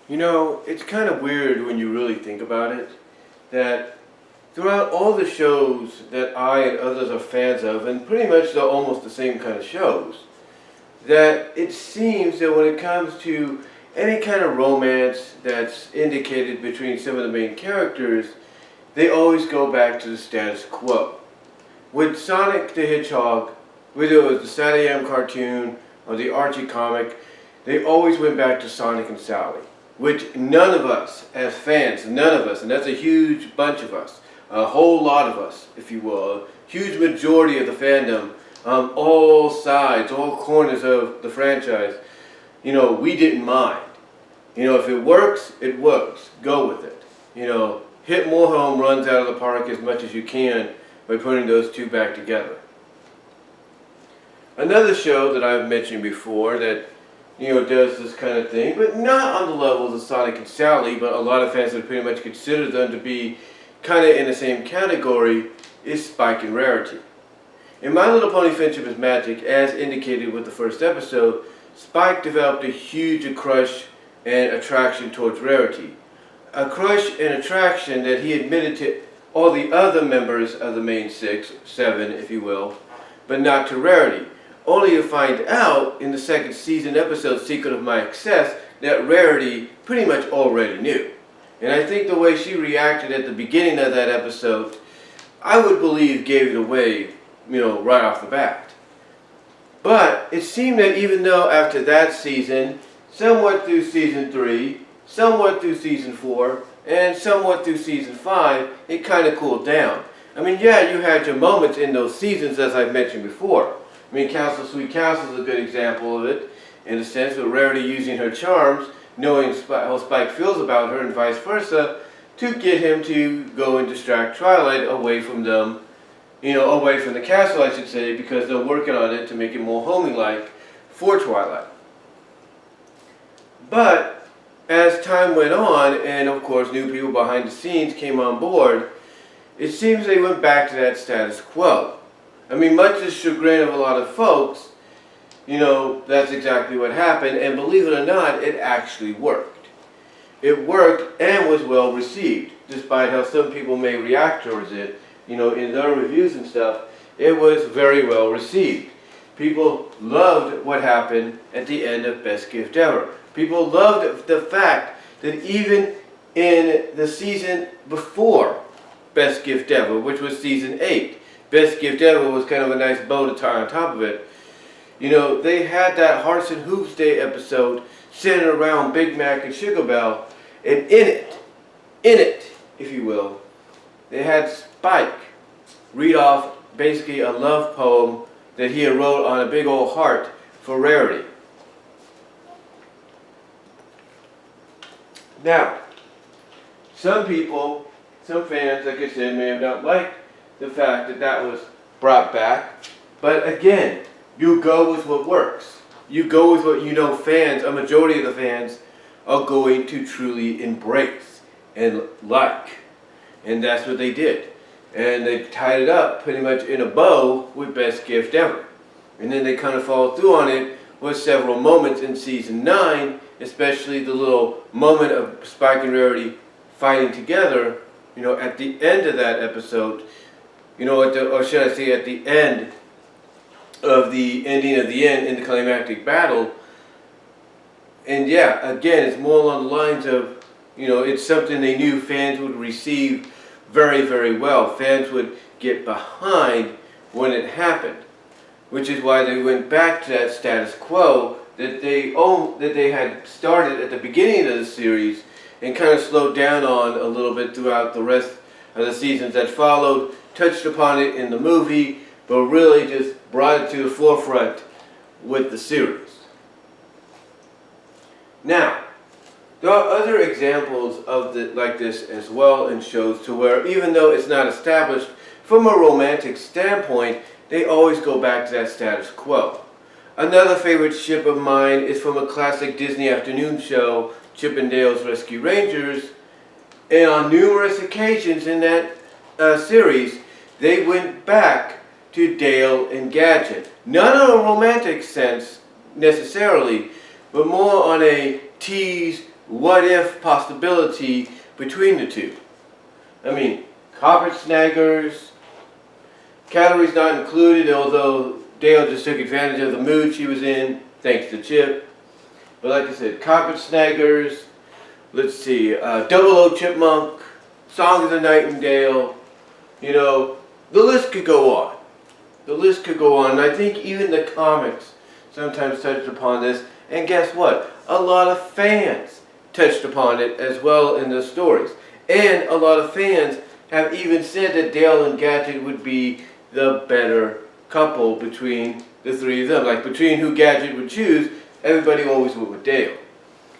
You know, it's kind of weird when you really think about it, that throughout all the shows that I and others are fans of, and pretty much they're almost the same kind of shows, that it seems that when it comes to any kind of romance that's indicated between some of the main characters, they always go back to the status quo. With Sonic the Hedgehog, whether it was the Saturday M cartoon or the Archie comic, they always went back to Sonic and Sally, which none of us, as fans, none of us, and that's a huge bunch of us, a whole lot of us, if you will, a huge majority of the fandom, all sides, all corners of the franchise, you know, we didn't mind. You know, if it works, it works. Go with it. You know, hit more home runs out of the park as much as you can by putting those two back together. Another show that I've mentioned before that, you know, does this kind of thing, but not on the levels of Sonic and Sally, but a lot of fans would pretty much consider them to be kind of in the same category, is Spike and Rarity. In My Little Pony Friendship is Magic, as indicated with the first episode, Spike developed a huge crush and attraction towards Rarity. A crush and attraction that he admitted to all the other members of the main seven, if you will, but not to Rarity. Only to find out in the second season episode, Secret of My Excess, that Rarity pretty much already knew. And I think the way she reacted at the beginning of that episode, I would believe gave it away, you know, right off the bat. But it seemed that even though after that season, somewhat through season 3, somewhat through season 4, and somewhat through season 5, it kind of cooled down. I mean, yeah, you had your moments in those seasons, as I've mentioned before. I mean, Castle Sweet Castle is a good example of it, in a sense, with Rarity using her charms, knowing how Spike feels about her and vice versa, to get him to go and distract Twilight away from them, you know, away from the castle, I should say, because they're working on it to make it more homey-like for Twilight. But as time went on, and of course new people behind the scenes came on board, it seems they went back to that status quo. I mean, much to the chagrin of a lot of folks, you know, that's exactly what happened, and believe it or not, it actually worked. It worked and was well received, despite how some people may react towards it, you know, in their reviews and stuff. It was very well received. People loved what happened at the end of Best Gift Ever. People loved the fact that even in the season before Best Gift Ever, which was season 8, Best Gift Ever was kind of a nice bow to tie on top of it. You know, they had that Hearts and Hoops Day episode centered around Big Mac and Sugar Belle, and in it, if you will, they had Spike read off basically a love poem that he had wrote on a big old heart for Rarity. Now, some people, some fans, like I said, may have not liked the fact that that was brought back, but again, you go with what works. You go with what you know fans, a majority of the fans, are going to truly embrace and like. And that's what they did. And they tied it up pretty much in a bow with Best Gift Ever. And then they kind of followed through on it with several moments in season 9, especially the little moment of Spike and Rarity fighting together, you know, at the end of that episode, you know, or should I say at the end of the ending of the end in the climactic battle. And yeah, again, it's more along the lines of, you know, it's something they knew fans would receive very, very well. Fans would get behind when it happened, which is why they went back to that status quo that they had started at the beginning of the series and kind of slowed down on a little bit throughout the rest of the seasons that followed, touched upon it in the movie, but really just brought it to the forefront with the series. Now, there are other examples of like this as well in shows to where even though it's not established from a romantic standpoint, they always go back to that status quo. Another favorite ship of mine is from a classic Disney afternoon show, Chip and Dale's Rescue Rangers, and on numerous occasions in that series, they went back to Dale and Gadget. Not in a romantic sense necessarily, but more on a tease, what if possibility between the two. I mean, carpet snaggers, calories not included, although Dale just took advantage of the mood she was in, thanks to Chip. But like I said, carpet snaggers, let's see, Double O Chipmunk, Song of the Nightingale, you know, the list could go on. The list could go on, and I think even the comics sometimes touched upon this, and guess what? A lot of fans touched upon it as well in the stories. And a lot of fans have even said that Dale and Gadget would be the better couple between the three of them. Like between who Gadget would choose, everybody always went with Dale.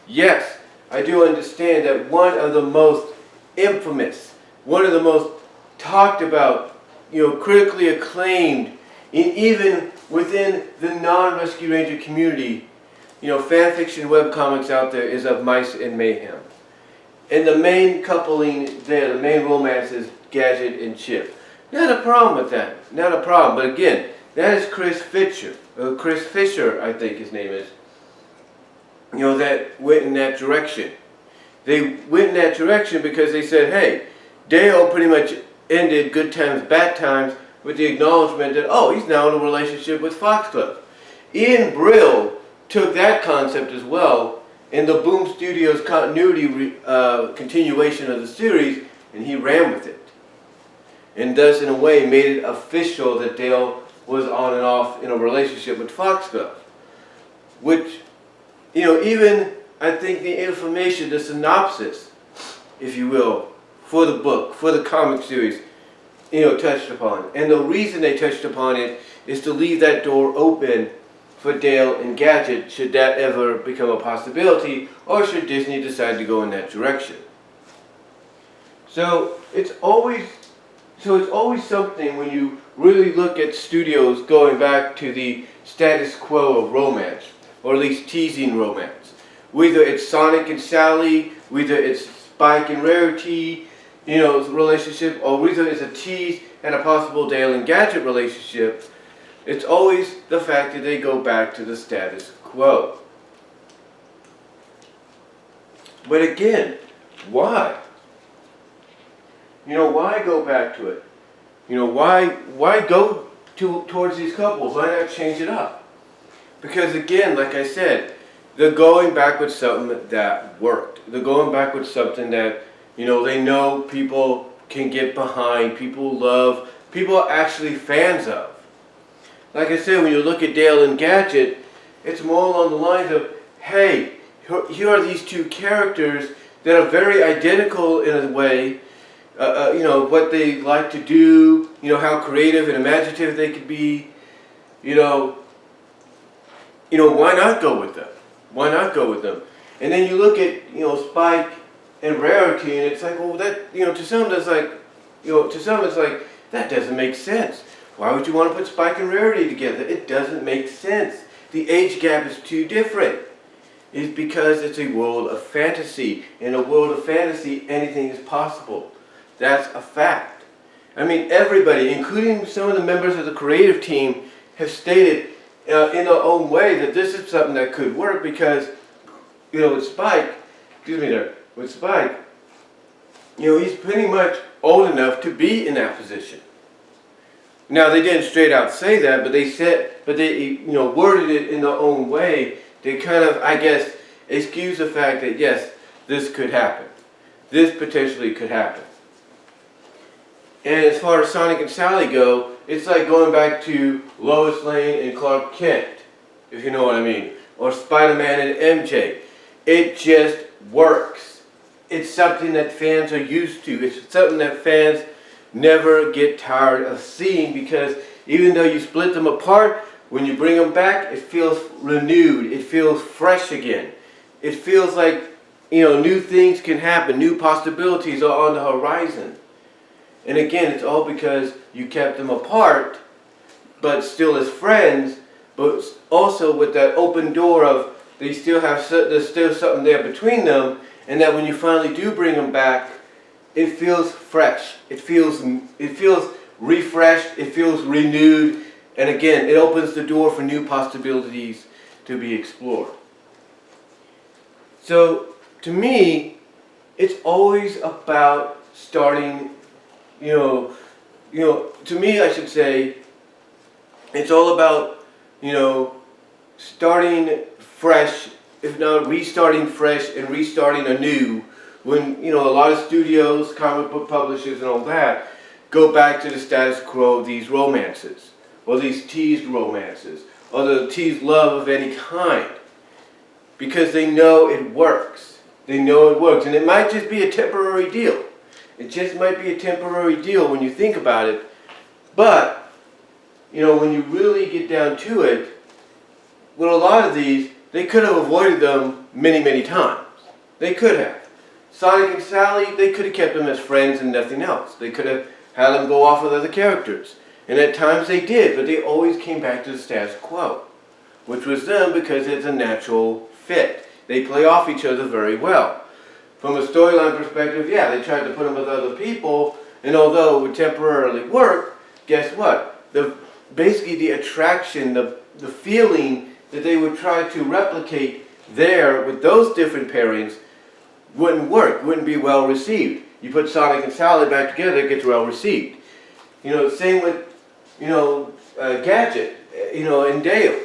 Yes, I do understand that one of the most infamous, one of the most talked about, you know, critically acclaimed, and even within the non-Rescue Ranger community, you know, fan fiction webcomics out there is of Mice and Mayhem. And the main coupling there, the main romance is Gadget and Chip. Not a problem with that. Not a problem. But again, that is Chris Fisher. Chris Fisher, I think his name is. You know, that went in that direction. They went in that direction because they said, hey, Dale pretty much ended Good Times, Bad Times with the acknowledgement that, oh, he's now in a relationship with Foxglove. Ian Brill took that concept as well in the Boom Studios continuity continuation of the series, and he ran with it. And thus, in a way, made it official that Dale was on and off in a relationship with Foxglove. Which, you know, even, I think the information, the synopsis, if you will, for the book, for the comic series, you know, touched upon. And the reason they touched upon it is to leave that door open for Dale and Gadget, should that ever become a possibility, or should Disney decide to go in that direction. So it's always something when you really look at studios going back to the status quo of romance, or at least teasing romance. Whether it's Sonic and Sally, whether it's Spike and Rarity, you know, relationship, or whether it's a tease and a possible Dale and Gadget relationship, it's always the fact that they go back to the status quo. But again, why? You know, why go back to it? You know, why go towards these couples? Why not change it up? Because again, like I said, they're going back with something that worked. They're going back with something that, you know, they know people can get behind, people love, people are actually fans of. Like I said, when you look at Dale and Gadget, it's more along the lines of, hey, here are these two characters that are very identical in a way, you know, what they like to do, you know, how creative and imaginative they could be, you know, why not go with them? Why not go with them? And then you look at, you know, Spike and Rarity, and it's like, well, that, you know, to some that's like, you know, to some it's like, that doesn't make sense. Why would you want to put Spike and Rarity together? It doesn't make sense. The age gap is too different. It's because it's a world of fantasy. In a world of fantasy, anything is possible. That's a fact. I mean, everybody, including some of the members of the creative team, have stated in their own way that this is something that could work because, you know, with Spike, with Spike, you know, he's pretty much old enough to be in that position. Now, they didn't straight out say that, but they you know, worded it in their own way. They kind of, I guess, excuse the fact that, yes, this could happen. This potentially could happen. And as far as Sonic and Sally go, it's like going back to Lois Lane and Clark Kent, if you know what I mean. Or Spider-Man and MJ. It just works. It's something that fans are used to. It's something that fans never get tired of seeing, because even though you split them apart, when you bring them back, it feels renewed. It feels fresh again. It feels like, you know, new things can happen. New possibilities are on the horizon. And again, it's all because you kept them apart, but still as friends, but also with that open door of there's still something there between them, and that when you finally do bring them back, it feels fresh. It feels refreshed. It feels renewed. And again, it opens the door for new possibilities to be explored. So, to me, it's always about starting, to me I should say, it's all about, starting fresh, if not restarting fresh and restarting anew, when, a lot of studios, comic book publishers and all that, go back to the status quo of these romances, or these teased romances, or the teased love of any kind, because they know it works. They know it works, and it might just be a temporary deal. It just might be a temporary deal when you think about it, but, when you really get down to it, with a lot of these, they could have avoided them many, many times. They could have. Sonic and Sally, they could have kept them as friends and nothing else. They could have had them go off with other characters. And at times they did, but they always came back to the status quo, which was them because it's a natural fit. They play off each other very well. From a storyline perspective, yeah, they tried to put them with other people, and although it would temporarily work, guess what? Basically the attraction, the feeling that they would try to replicate there with those different pairings wouldn't work, wouldn't be well received. You put Sonic and Sally back together, it gets well received. Same with, Gadget, and Dale.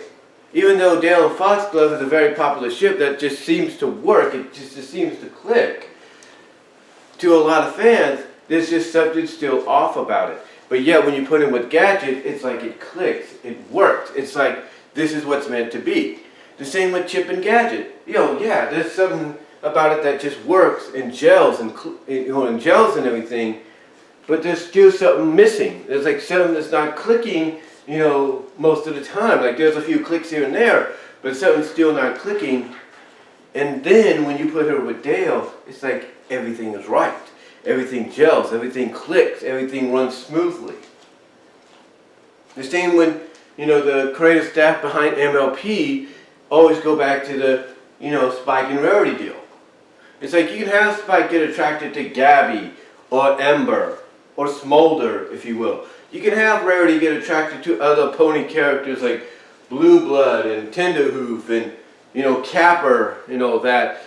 Even though Dale and Foxglove is a very popular ship that just seems to work, it just seems to click to a lot of fans, there's just something still off about it. But yet when you put him with Gadget, it's like it clicks, it works. It's like this is what's meant to be. The same with Chip and Gadget. Yeah, there's something about it that just works and gels and gels and everything, but there's still something missing. There's like something that's not clicking, most of the time. Like there's a few clicks here and there, but something's still not clicking. And then when you put her with Dale, it's like everything is right. Everything gels, everything clicks, everything runs smoothly. The same when, the creative staff behind MLP always go back to the, Spike and Rarity deal. It's like you can have Spike get attracted to Gabby or Ember or Smolder, if you will. You can have Rarity get attracted to other pony characters like Blue Blood and Tenderhoof and, Capper and all that.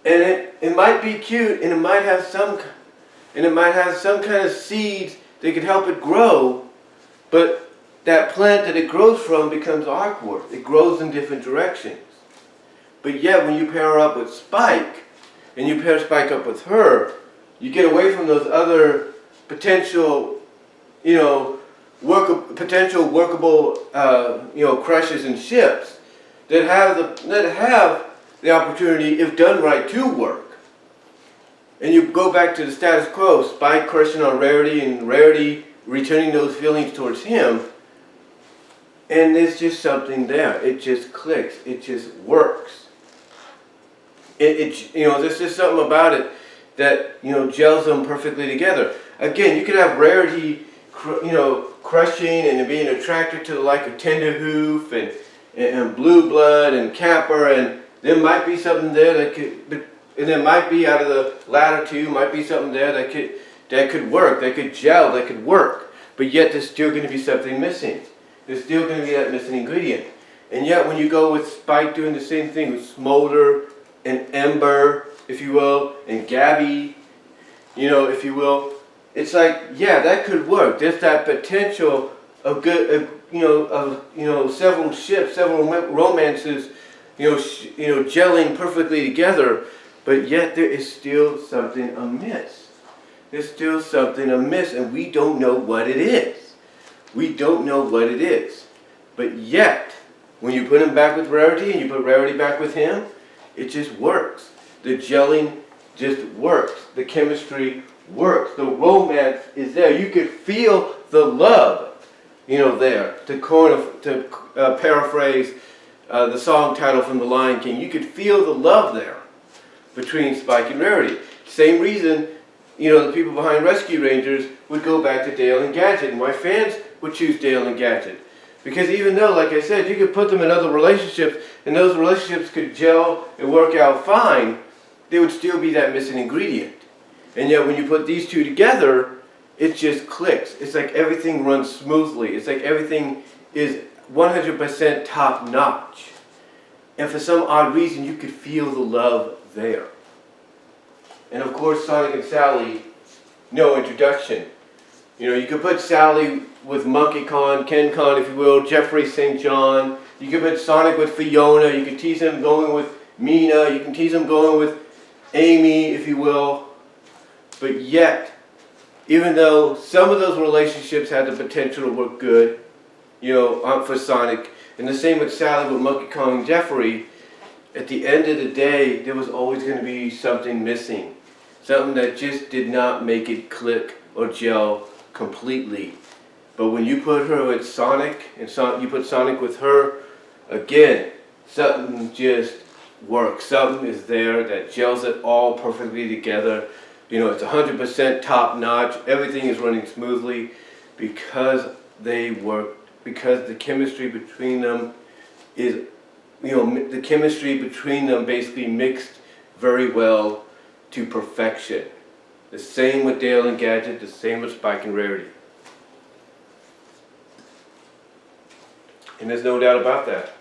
And it might be cute, and it might have some kind of seeds that could help it grow, but that plant that it grows from becomes awkward. It grows in different directions. But yet when you pair her up with Spike, and you pair Spike up with her, you get away from those other potential, workable, crushes and ships that have the opportunity, if done right, to work. And you go back to the status quo, Spike crushing on Rarity and Rarity returning those feelings towards him, and there's just something there. It just clicks. It just works. There's just something about it that, gels them perfectly together. Again, you could have Rarity, crushing and being attracted to the like of Tenderhoof and Blue Blood and Capper, and there might be something there that could, and there might be out of the latter two, might be something there that could work, that could gel, that could work. But yet there's still going to be something missing. There's still going to be that missing ingredient. And yet when you go with Spike doing the same thing with Smolder and Ember, if you will, and Gabby, if you will, it's like, yeah, that could work. There's that potential of good, several ships, several romances, gelling perfectly together, but yet there is still something amiss. There's still something amiss, and we don't know what it is. We don't know what it is. But yet, when you put him back with Rarity and you put Rarity back with him, it just works. The gelling just works. The chemistry works. The romance is there. You could feel the love, there. To paraphrase the song title from The Lion King, you could feel the love there between Spike and Rarity. Same reason, the people behind Rescue Rangers would go back to Dale and Gadget, and why fans would choose Dale and Gadget. Because even though, like I said, you could put them in other relationships, and those relationships could gel and work out fine, there would still be that missing ingredient. And yet when you put these two together, it just clicks. It's like everything runs smoothly. It's like everything is 100% top notch. And for some odd reason, you could feel the love there. And of course Sonic and Sally, no introduction. You know, you could put Sally with Monkey Kong, Ken Kong if you will, Jeffrey St. John. You could put Sonic with Fiona, you could tease him going with Mina, you can tease him going with Amy if you will. But yet, even though some of those relationships had the potential to work good, you know, for Sonic, and the same with Sally with Monkey Kong and Jeffrey, at the end of the day, there was always going to be something missing. Something that just did not make it click or gel completely. But when you put her with Sonic, and you put Sonic with her, again, something just works. Something is there that gels it all perfectly together. You know, it's 100% top notch. Everything is running smoothly because they work, because the chemistry between them is, you know, the chemistry between them basically mixed very well to perfection. The same with Dale and Gadget, the same with Spike and Rarity. And there's no doubt about that.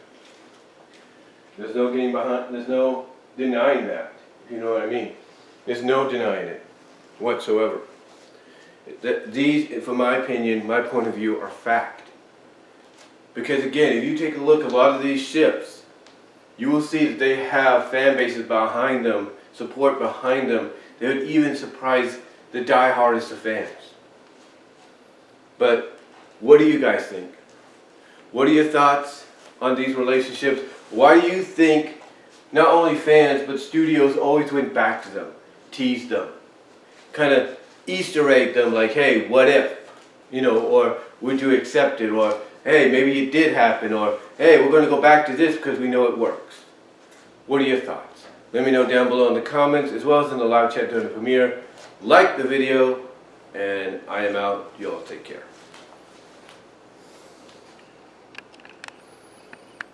There's no getting behind, there's no denying that, if you know what I mean. There's no denying it whatsoever. These, from my opinion, my point of view, are fact. Because again, if you take a look at a lot of these ships, you will see that they have fan bases behind them, support behind them. They would even surprise the die-hardest of fans. But what do you guys think? What are your thoughts on these relationships? Why do you think not only fans but studios always went back to them, teased them, kind of Easter egg them like, hey, what if? You know, or would you accept it? Or hey, maybe it did happen. Or hey, we're going to go back to this because we know it works. What are your thoughts? Let me know down below in the comments as well as in the live chat during the premiere. Like the video, and I am out. You all take care.